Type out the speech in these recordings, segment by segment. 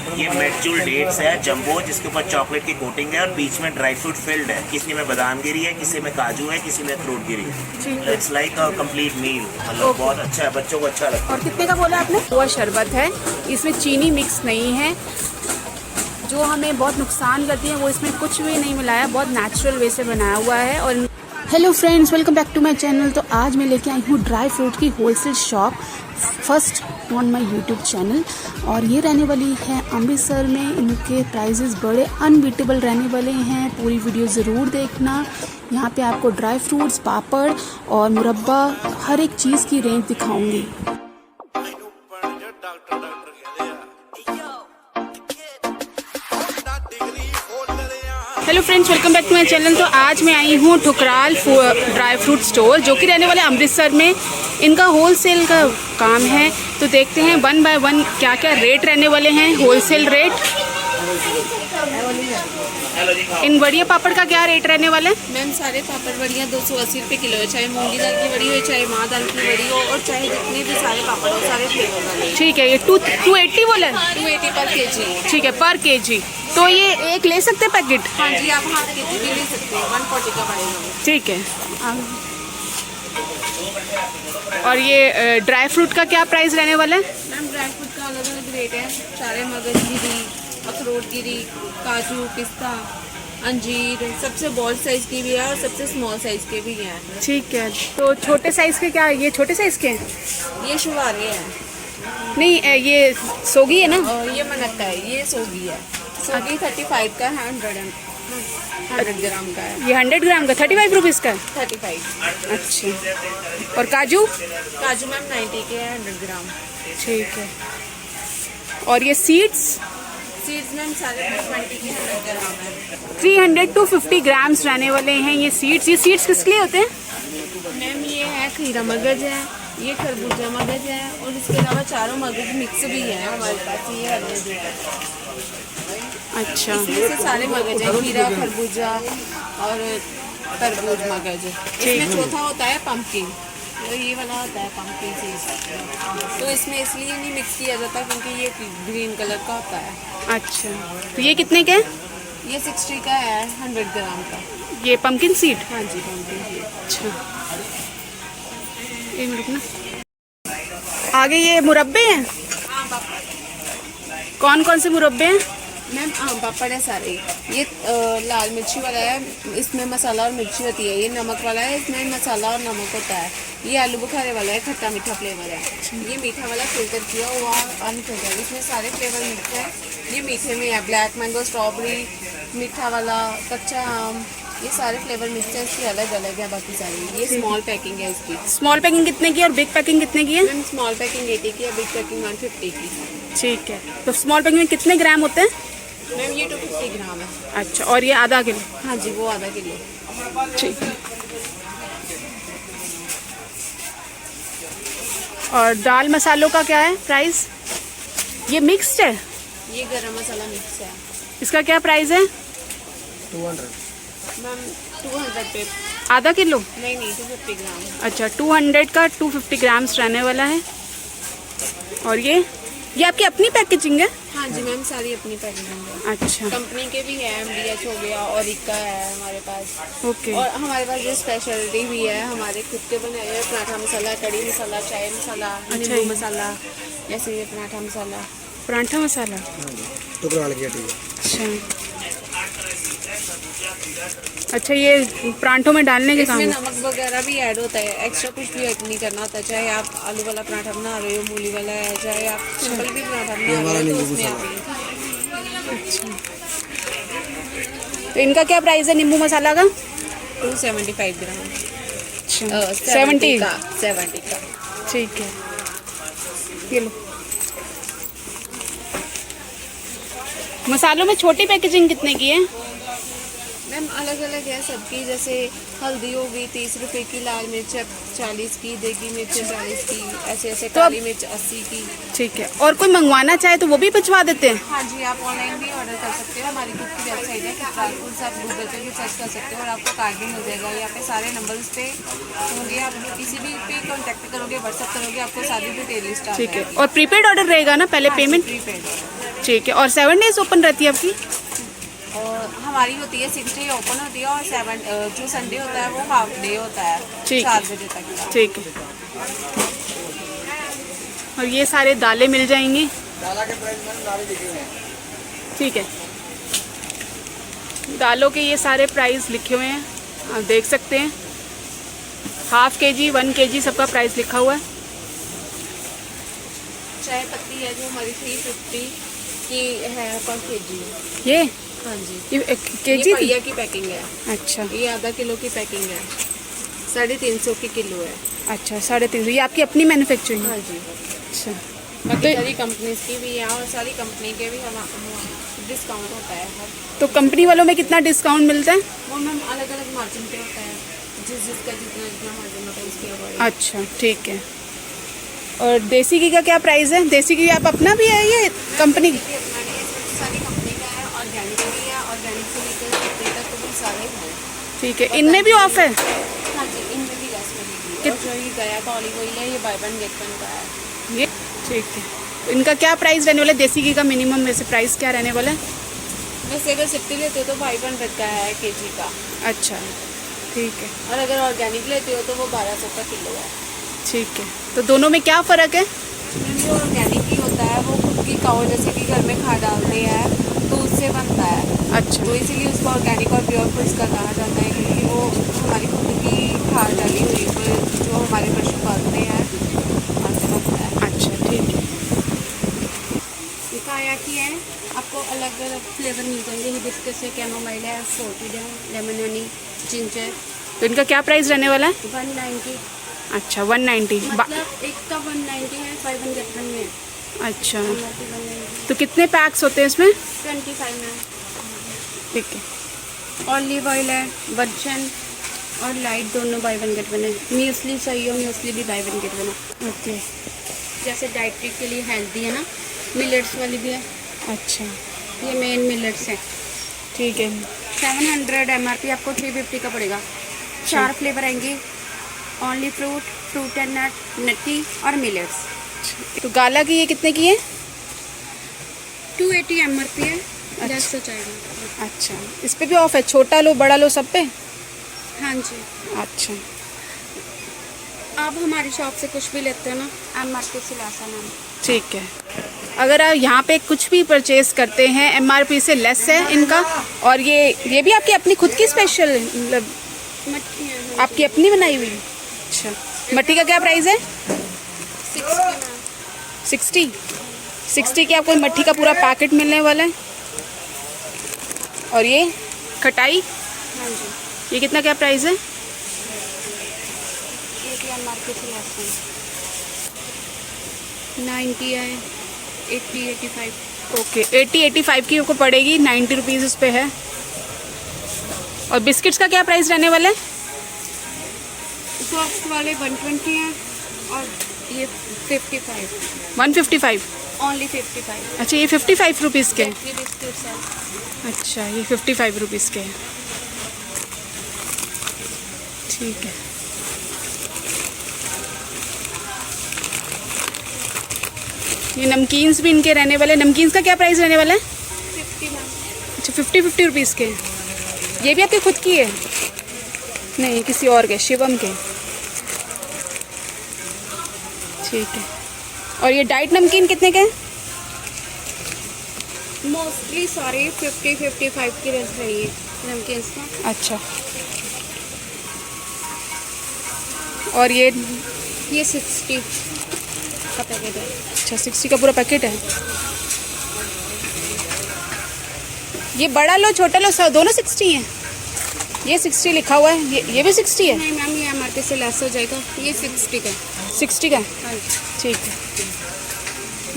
ये Medjool dates है jumbo, जिसके ऊपर चॉकलेट की कोटिंग है और बीच में ड्राई फ्रूट फिल्ड है। किसी में बादाम गिरी है, किसी में काजू है, किसी में फ्रूट गिरी है। It's like a complete meal, मतलब बहुत अच्छा है, बच्चों को अच्छा लगता है। और कितने का बोला आपने? वो शरबत है, इसमें चीनी मिक्स नहीं है जो हमें बहुत नुकसान करती है, वो इसमें कुछ भी नहीं मिलाया, बहुत नेचुरल वे से बनाया हुआ है। और hello friends, welcome back to my channel. तो आज मैं लेके आई हूँ ड्राई फ्रूट की wholesale shop, first on my YouTube channel. और ये रहने वाली है अमृतसर में। इनके प्राइजेस बड़े अनबीटेबल रहने वाले हैं, पूरी वीडियो ज़रूर देखना। यहाँ पे आपको ड्राई फ्रूट्स, पापड़ और मुरब्बा, हर एक चीज़ की रेंज दिखाऊंगी। Hello friends, welcome back to my channel. तो आज मैं आई हूँ ठुकराल ड्राई फ्रूट स्टोर, जो कि रहने वाले अमृतसर में। इनका होलसेल का काम है, तो देखते हैं 1 बाय 1 क्या क्या रेट रहने वाले हैं, होलसेल रेट। इन बढ़िया पापड़ का क्या रेट रहने वाला है? मैम सारे पापड़ बढ़िया 280 रुपये किलो है, चाहे मूंगी दाल की बड़ी हो, चाहे माँ दाल की बड़ी हो, और चाहे जितने भी सारे पापड़ हो, सारे फ्लेवर वाले। ठीक है, ये 280 बोला है? 280 पर केजी। ठीक है, पर केजी। तो ये एक ले सकते हैं पैकेट? हाँ जी, आप हाफ केजी भी ले सकते हैं, 140 का पड़ेगा। ठीक है। और ये ड्राई फ्रूट का क्या प्राइस रहने वाला है? मैम ड्राई फ्रूट का अलग अलग रेट है, सारे मगज गिरी, अखरोट गिरी, काजू, पिस्ता, अंजीर, सबसे बॉल साइज की भी है और सबसे स्मॉल साइज के भी हैं। ठीक है, तो छोटे साइज के क्या, ये छोटे साइज के हैं? ये शुभारी है। नहीं, ये सोगी है ना? और ये मनक्का है, ये सोगी है। सोगी 35 का है, 100 ग्राम का है। ये 100 ग्राम का 35 रुपीज़ का? 35। अच्छा। और काजू? काजू मैम 90 के है, 100 ग्राम। ठीक है। और ये सीड्स? सीड्स मैम सारे 20 के 100 ग्राम है। 300 to 50 ग्राम्स रहने वाले हैं ये सीड्स। ये सीड्स किस लिए होते हैं? मैम ये है खीरा मगज है, ये खरबूजा मगज है, और इसके अलावा चारों मगज मिक्स भी है हमारे पास। ये है अच्छा, इसमें से सारे मगज है, खीरा, खरबूजा और तरबूज मगज। इसमें चौथा होता है पम्पकिन, तो ये वाला होता है पम्पकिन सीड्स। तो इसमें इसलिए नहीं मिक्स किया जाता क्योंकि ये ग्रीन कलर का होता है। अच्छा। तो ये कितने के? ये 60 का है, 100 ग्राम का। ये पम्पकिन सीड? हाँ जी, पम्पकिन सीड। अच्छा, एक मिनट ना। आगे ये मुरब्बे हैं? कौन कौन से मुरब्बे हैं? मैम आम पापड़ है सारे। ये लाल मिर्ची वाला है, इसमें मसाला और मिर्ची होती है। ये नमक वाला है, इसमें मसाला और नमक होता है। ये आलू बुखारे वाला है, खट्टा मीठा फ्लेवर है। ये मीठा वाला फिल्टर किया हुआ अनफिल्टर है, इसमें सारे फ्लेवर मिक्स है। ये मीठे में है, ब्लैक मैंगो, स्ट्रॉबेरी, मीठा वाला, कच्चा आम, ये सारे फ्लेवर मिक्स है। इसकी अलग अलग है बाकी सारी। ये स्मॉल पैकिंग है इसकी। स्मॉल पैकिंग कितने की और बिग पैकिंग कितने की है? मैम स्मॉल पैकिंग 80 की है, बिग पैकिंग 150 की। ठीक है। तो स्मॉल पैकिंग में कितने ग्राम होते हैं? मैम ये 250 ग्राम है। अच्छा, और ये आधा किलो? हाँ जी, वो आधा किलो। ठीक है। और दाल मसालों का क्या है प्राइस? ये मिक्स्ड है? ये गरम मसाला मिक्स है। इसका क्या प्राइस है? 200। मैम 200 पे। आधा किलो? नहीं 250 ग्राम। अच्छा, 200 का 250 ग्राम्स रहने वाला है। और ये आपकी अपनी पैकेजिंग है? हाँ जी मैम, सारी अपनी पैकेजिंग है। अच्छा, कंपनी के भी है, MDH हो गया और इक्का है हमारे पास। ओके। और हमारे पास ये स्पेशलिटी भी है, हमारे खुद के बनाए हुए पराठा मसाला, कड़ी मसाला, चाय मसाला, अच्छा, नींबू मसाला, जैसे ये पराठा मसाला। पराठा मसाला? टुकड़ा की हड्डी। अच्छा अच्छा, ये परांठों में डालने के काम इसमें है? नमक वगैरह भी ऐड होता है, एक्स्ट्रा कुछ भी ऐड नहीं करना होता। चाहे आप आलू वाला पराठा बना रहे हो, मूली वाला है, चाहे आप सिंपल भी पराठा बना रहे हो, तो उसमें आप अच्छा, तो इनका क्या प्राइस है नींबू मसाला का? 275 ग्राम। अच्छा, 70 का। ठीक है, ये लो। मसालों में छोटी पैकेजिंग कितने की है? मैम अलग अलग है सबकी, जैसे हल्दी होगी 30 रुपए की, लाल मिर्च 40 की, देगी मिर्च 40 की, ऐसे ऐसे तो काली मिर्च 80 की। ठीक है। और कोई मंगवाना चाहे तो वो भी भिजवा देते हैं? हाँ जी, आप ऑनलाइन भी ऑर्डर कर सकते हो, हमारी खुद की वेबसाइट है चित्राल फूड्स, आप गूगल पे भी सर्च कर सकते हो और आपको कार्ड भी मिल जाएगा। यहाँ पे सारे नंबर्स पे होंगे, आप किसी भी पे कॉन्टैक्ट करोगे, व्हाट्सअप करोगे, आपको सारी डिटेल लिस्ट आ ठीक है। जाएगी। और प्रीपेड ऑर्डर रहेगा ना, पहले पेमेंट? प्रीपेड। ठीक है। और 7 डेज ओपन रहती है आपकी? और हमारी होती है 6 डे ओपन होती है, और 7 जो संडे होता है वो हाफ डे होता है, ठीक 4 बजे तक का। ठीक है। और ये सारे दालें मिल जाएंगी? दाला के प्राइस में दालें लिखे हुए हैं। ठीक है। दालों के ये सारे प्राइस लिखे हुए हैं, आप देख सकते हैं। हाफ केजी, 1 केजी सबका प्राइस लिखा हुआ है। चाय पत्ती है जो हमारी 350 की है पर केजी। ये हाँ जी, ये केजी ये थी? पहिया की पैकिंग है, अच्छा ये आधा किलो की पैकिंग है, 350 की किलो है। अच्छा, 350। ये आपकी अपनी मैन्युफैक्चरिंग है? हाँ जी, अच्छा। बाकी तो- सारी कंपनीज की भी है और सारी कंपनी के भी हम डिस्काउंट होता है हर। तो कंपनी वालों में कितना डिस्काउंट मिलता है? वो मैम अलग अलग मार्जिन पे होता है, जिसका जितना जितना मार्जिन होता है उसके अकॉर्डिंग। अच्छा, ठीक है। और देसी घी का क्या प्राइस है? देसी घी आप अपना भी है ये कंपनी? सारी कंपनी का है, ऑर्गेनिक भी है, ऑर्गेनिक से लेकर कपड़े तक तो भी सारे हैं। ठीक है। इनमें भी ऑफ है? हाँ जी, इनमें भी लेस मिलेगी। और जो ये गया का ऑलिव ऑयल है, ये बाय 1 गेट 1 का है। ये ठीक है। तो इनका क्या प्राइस रहने वाला है? देसी घी का मिनिमम वैसे प्राइस क्या रहने वाला है? वैसे अगर 60 लेते हो तो 500 का है केजी का, अच्छा, ठीक है। और अगर ऑर्गेनिक लेते हो तो वो 1200 का किलो है। ठीक है। तो दोनों में क्या फ़र्क है? जो ऑर्गेनिक ही होता है वो खुद की काऊ जैसे कि घर में खाद डालते हैं तो उससे बनता है, अच्छा, तो इसीलिए उसको ऑर्गेनिक और प्योर फूड्स का कहा जाता है, क्योंकि वो हमारी खुद की खाद डाली हुई पर जो हमारे पशु पालते हैं वहाँ से बनता है। अच्छा, ठीक है। काया की है, आपको अलग अलग फ्लेवर मिल जाएंगे, हिबिस्कस है, कैमोमाइल है, फोर्टिड है, लेमन हनी, जिंजर। तो इनका क्या प्राइस रहने वाला है? 190, अच्छा, 190। मतलब एक का 190 है, 5 गेट 1 में। अच्छा, MRP 190, तो कितने पैक्स होते हैं इसमें? 25 में। ठीक है। ऑलिव ऑयल है, वर्जन और लाइट दोनों बाय 1 गेट 1 है। म्यूसली चाहिए हो, म्यूसली भी बाय 1 गेट 1 है। ओके, जैसे डाइटरी के लिए हेल्दी है ना, मिलेट्स वाली भी है, अच्छा, ये मेन मिलेट्स है। ठीक है। 700 MRP आपको 350 का पड़ेगा। 4 फ्लेवर आएंगे, only fruit, fruit and nut, nutty और मिलेट्स। तो गाला की ये कितने की है? 280 MRP है, अच्छा। 10 चाहिए। अच्छा, इस पे भी ऑफ है? छोटा लो बड़ा लो सब पे? हाँ जी, अच्छा, आप हमारी शॉप से कुछ भी लेते हो ना, MRP से लासा नाम। ठीक है। अगर आप यहाँ पे कुछ भी परचेज करते हैं MRP से लेस है इनका। और ये भी आपकी अपनी खुद की स्पेशल मतलब मट्ठी है आपकी अपनी बनाई हुई? अच्छा, मट्टी का क्या प्राइस है? 60? 60 की आपको मट्टी का पूरा पैकेट मिलने वाला है। और ये खटाई, हाँ जी, ये कितना क्या प्राइस है? ये भी MRP से लेस है। 90 है, 80, 85। ओके, 80-85 की आपको पड़ेगी, 90 रुपीज़ उस पे है। और बिस्किट्स का क्या प्राइस रहने वाला है? सॉफ्ट वाले 120 हैं और ये 55, 155? ओनली 55। अच्छा, ये 55 रुपीज़ के हैं। ये बिस्किट्स है। अच्छा, ये 55 रुपीज़ के हैं। ठीक है। ये नमकीन्स भी इनके रहने वाले। नमकीन्स का क्या प्राइस रहने वाला है? 50 मैम। अच्छा, 50 रुपीज़ के। ये भी आपकी खुद की है? नहीं, किसी और के, शिवम के। ठीक है। और ये डाइट नमकीन कितने के हैं? मोस्टली सारे 50-55 की रेंज रही है नमकीन्स का। अच्छा, और ये 60 का पैकेट है। अच्छा, 60 का पूरा पैकेट है। ये बड़ा लो छोटा लो दोनों 60 हैं? ये 60 लिखा हुआ है, ये भी 60 है? नहीं मैम, ये MRP से लेस हो जाएगा, ये 60 का। 60 का? हाँ जी। ठीक है।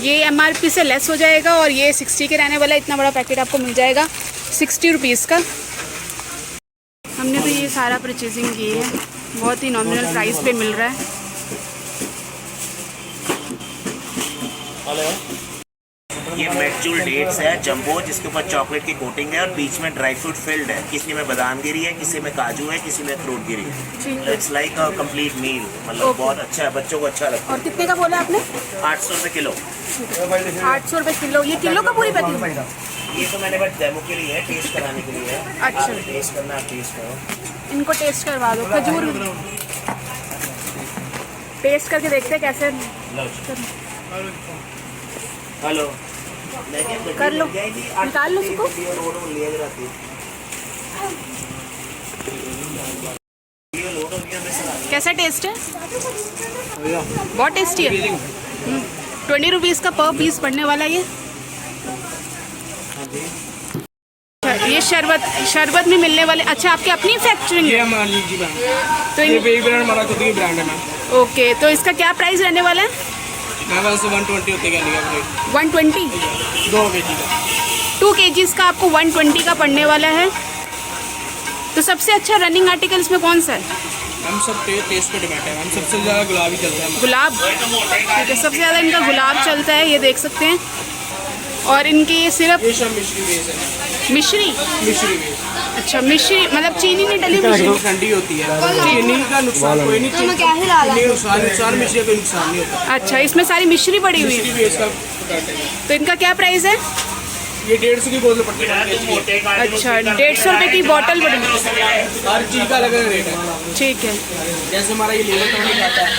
ये MRP से लेस हो जाएगा और ये 60 के रहने वाला इतना बड़ा पैकेट आपको मिल जाएगा 60 रुपीज़ का। हमने तो ये सारा परचेजिंग की है, बहुत ही नॉमिनल प्राइस पे मिल रहा है। ये मेटजूल डेट्स है जंबो, जिसके ऊपर चॉकलेट की कोटिंग है और बीच में ड्राई फ्रूट फिल्ड है। किसी में बादाम गिरी है, किसी में काजू है, किसी में अखरोट गिरी ठीक है। है। It's like a complete meal, मतलब Okay. बहुत अच्छा है, बच्चों को अच्छा लगता और कितने का बोला आपने? है। 800 रुपये किलो। 800 रुपये किलो। ये किलो का पूरी पैकिंग? ये तो मैंने बस डेमो के लिए है, टेस्ट कराने के लिए है। अच्छा। आप टेस्ट करना, आप टेस्ट करो। इनको टेस्ट करवा दो। खजूर टेस्ट करके देखते हैं कैसे। हेलो, कर लो, निकाल लो उसको। कैसा टेस्ट है? बहुत टेस्टी है। 20 रुपीज़ का पर पीस पड़ने वाला ये। ये शरबत में मिलने वाले। अच्छा, आपकी अपनी फैक्चरिंग ये है? हमारी जी ब्रांड, तो ये बेबी ब्रांड हमारा खुद की ब्रांड है मैम। ओके, तो इसका क्या प्राइस रहने वाला है? मैं बस 120 होते क्या लिया प्लेट, 120। 2 केजी का। 2 kgs का आपको 120 का पड़ने वाला है। तो सबसे अच्छा रनिंग आर्टिकल इसमें कौन सा है? हम सब टेस्ट पे डिपेंड है, हम सबसे ज़्यादा गुलाब ही चलता है। गुलाब। ठीक है, सबसे ज़्यादा इनका गुलाब चलता है, ये देख सकते हैं। और इनके ये सिरप ये सब मिश्री बेस है। मिश्री। मिश्री बेस अच्छा, मिश्री मतलब चीनी नहीं डली मिश्री। ठंडी होती है, चीनी का नुकसान कोई नहीं, चीनी नुकसान मिश्री का कोई नुकसान नहीं होता। अच्छा, इसमें सारी मिश्री पड़ी हुई मिश्री है। बेस का प्रोडक्ट है। तो इनका क्या प्राइस है? ये 150 की बोतल पड़ती है। अच्छा, 150 रुपये की बॉटल पड़ी है। हर चीज़ का अलग अलग रेट है। ठीक है। जैसे हमारा ये लीवर टॉनिक आता है,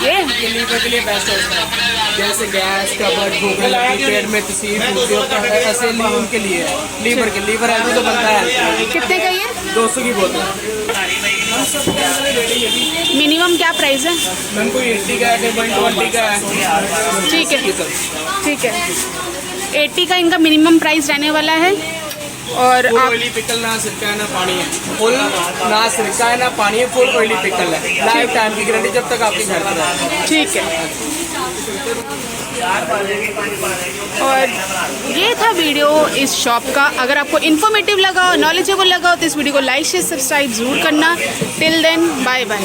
ये लीवर के लिए बेस्ट होता है। जैसे गैस कब्ज, भूख लगती, पेट में तसीर फूलती होता है, ऐसे उनके लिए है। लीवर के लीवर हेल्दी तो बनता है। कितने का ये? 200 की बोतल। हम सब मिनिमम क्या प्राइस है? मैम कोई 80 का है, 120 का है। ठीक है, ये सब ठीक है। 80 का इनका मिनिमम प्राइस रहने वाला है। और फुल आप ऑयली पिकल, ना सिरका है ना पानी है। फुल ना सिरका है ना पानी है, फुल ऑयली पिकल है। लाइफ टाइम की गारंटी जब तक आपके घर पर है। ठीक है। और ये था वीडियो इस शॉप का। अगर आपको इन्फॉर्मेटिव लगा, नॉलेजेबल लगा तो इस वीडियो को लाइक शेयर सब्सक्राइब जरूर करना। Till then, bye bye.